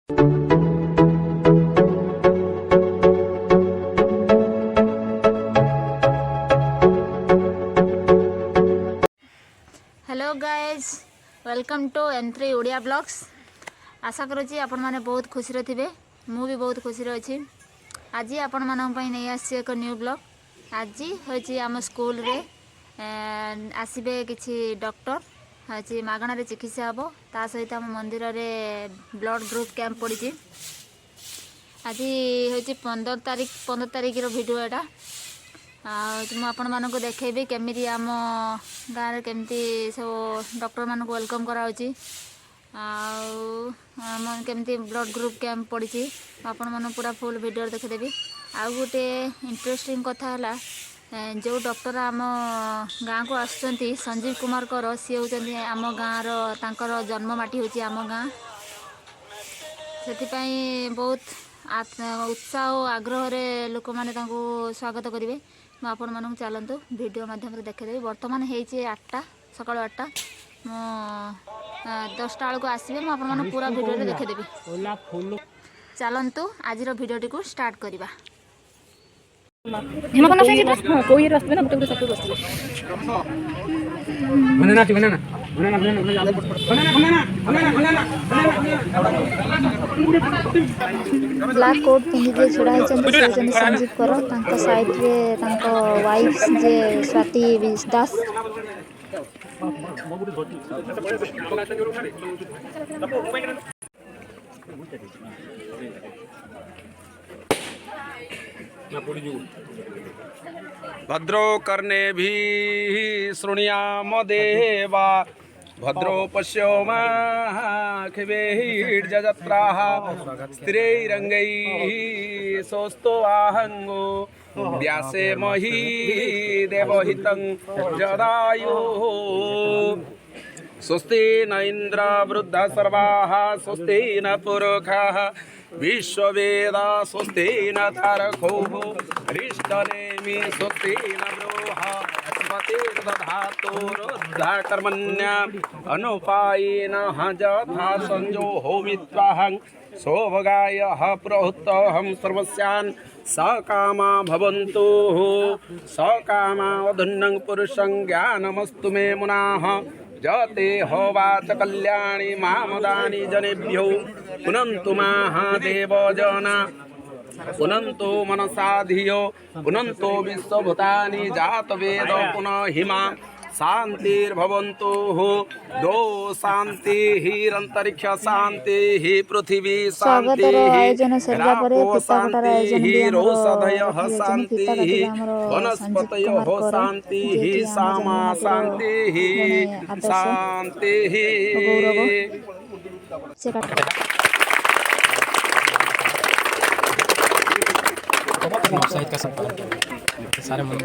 Hello guys, welcome to entry Odia blogs. आशा करुँची आपण मैंने बहुत खुशी थे, मु भी बहुत खुशी अच्छी। आज आपण मानक नहीं आसी एक न्यू ब्लॉग। आज हूँ आम स्कूल रे आसबे किसी डॉक्टर हूँ मागणार चिकित्सा हम, ता सहित आम मंदिर रे ब्लड ग्रुप कैंप पड़ी। आज हूँ 15 तारीख भिडियो यहाँ आपण मानक देखेबी केमिति आम गाँव केमती सब डॉक्टर मानक वेलकम कराउची केमती ब्लड ग्रुप कैंप पड़ी। आपण मन पूरा फुल वीडियो देखीदेवी। आउ गोटे इंटरेस्टिंग कथा है, जो डॉक्टर आम गाँव को आसुँच संजीव कुमार कर, सी होती आम गाँव तांकर जन्म माटी होची आम गाँ। से बहुत उत्साह और आग्रह रे लोक मैंने स्वागत करेंगे। मुझे आपण मानक चलतु वीडियो माध्यम देखेदेवी। बर्तमान होती 8टा सकाल 8टा, मो 10टा बेलू आसवे, मुझे पूरा वीडियो देखेदेवी। चलतु आज वीडियोटी को स्टार्ट करवा। ब्लैक कोट पिंधि छड़ा होती संजीव कर, साइड रे वाइफ जे स्वाति दास। भद्रो कर्णे भी शृणुयाम देवा, भद्रो पश्यो माखिवेर्जत्राः, स्थिरैरङ्गैः सोऽस्तो आहङ्गो, व्यासे मही देवहितं जदायुः। स्वस्ति न इन्द्र वृद्धा सर्वाः, स्वस्ति न पुरुषाः विश्ववेदा, स्वस्ति न तारको हरिष्ठनेमि, स्वस्ति न बृहस्पतिर्दधातुरुद्धा कर्मण्या अनुपायेनः यथा संजो होमित्वाहं सोभगायः प्रहुतोऽहं सर्वस्यान् सकामा भवन्तु। सकामा वधुन्नं पुरुषं ज्ञानमस्तु मे मुनाः, जते होवाच कल्याणी मामदानि जनेभ्यो, पुनन्तु महादेव जना, पुनन्तो मनसा धियो, पुनन्तो विश्वभूतानि जातवेद पुनः हिमा शांतिर्भवन्तु। दो शांतिरंतरिक्ष शांति, पृथ्वी शांति, रापो शांति, रोषधयः शांति, वनस्पतयः शांति, सामा शांति शांति। साहित्य का सब सारे मन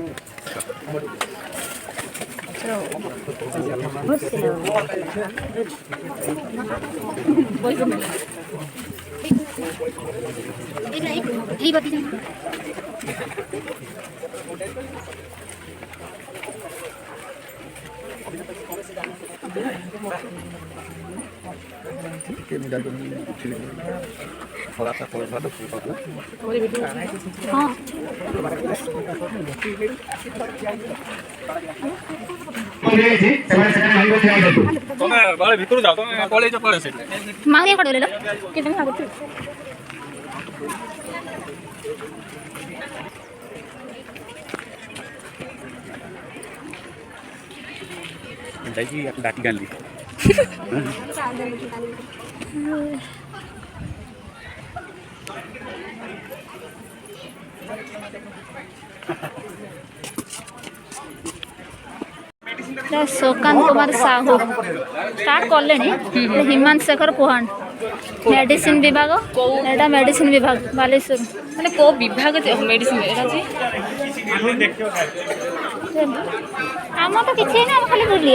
ভিতরে যাও, তুমি কলেজে পড়ে সেটা मारिया कड़े कितने आगत जाइए डाटी गाली सुकांत कुमार साहू स्टार्ट कले हिमांशु शेखर पुहान मेडिसिन विभाग एटा मेडिसिन विभाग बालेश्वर माने को विभाग मेडिसिन एटा जी आम तो किसी नहीं, खाली बुली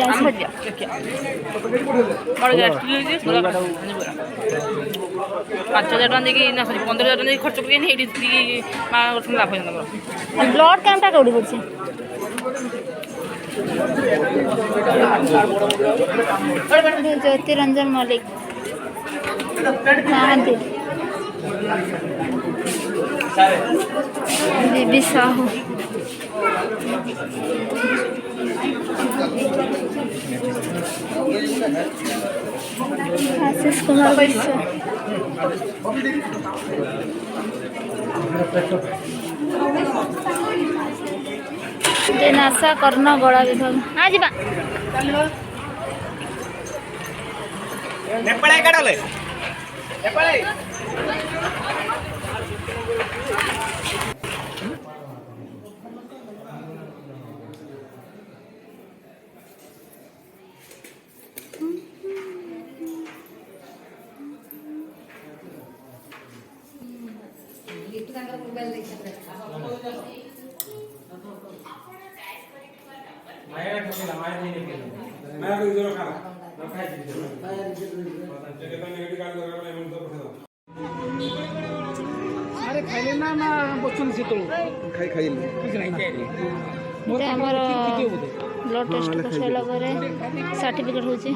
बड़ जाती जी 5000 टका देकी ना सॉरी 15000 टका देकी खर्च करके नहीं एडी लाभ हो जाता। ब्लड कैंपटा कौड़ी पड़ी ज्योति रंजन मल्लिक महांती बीबी साहू आशीष कुमार वैश्य नासा कर्ण गला विभाग हाँ जी नेपाळी काढाले नेपाळी अरे खाइले ना ना बच्चन से तो खाई खाई कुछ नहीं आमर ब्लड टेस्ट कर सारा पर सर्टिफिकेट होची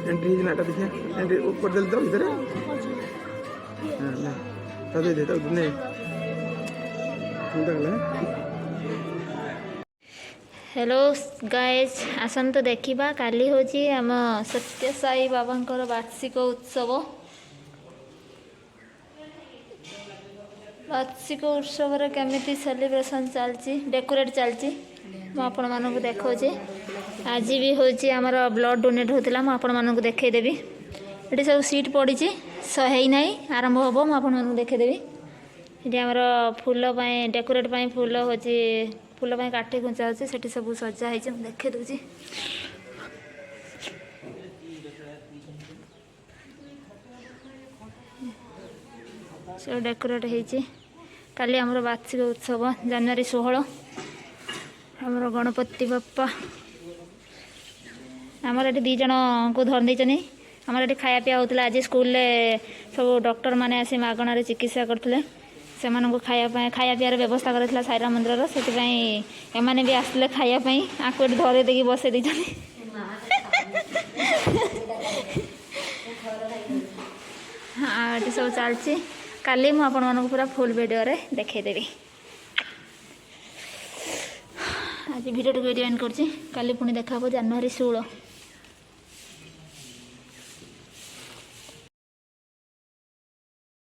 एंट्री नाटा देखिए एंट्री ऊपर दे दो इधर हां ना तो दे दे तो ने हेलो गाइज आसतु देखा काली हूँ आम सत्य साई बाबा वार्षिक उत्सव वार्षिक उत्सव केमिति सेलिब्रेशन चलती डेकोरेट चलती मुझे आपको देखा आज भी हूँ आमर ब्लड डोनेट होता मुझे देखईदेवी ये सब सीट पड़ी सही ना आरंभ हम मुझे देखईदेवी ये आमर फूल डेकोरेट फूल हूँ फूल काठी खुंचा अच्छे से सब सजा है देखे दूसरी सब डेकोरेट होती काली आमर वार्षिक उत्सव जनवरी 16 आमर गणपति बाप्पा आमर ये 2 जन को धरी देनी आमर ये खाया पिया होता आज स्कूल सब डॉक्टर मैंने आसी मागणार चिकित्सा करते से खाया पीर व्यवस्था कर साईराम मंदिर से एमाने भी आसते खायापी आपको धरे देखिए बसई दी हाँ ये सब चलती काली मुझे पूरा फुल वीडियो देखईदेवी आज वीडियो एंड कर पुणी देखा जनवरी 16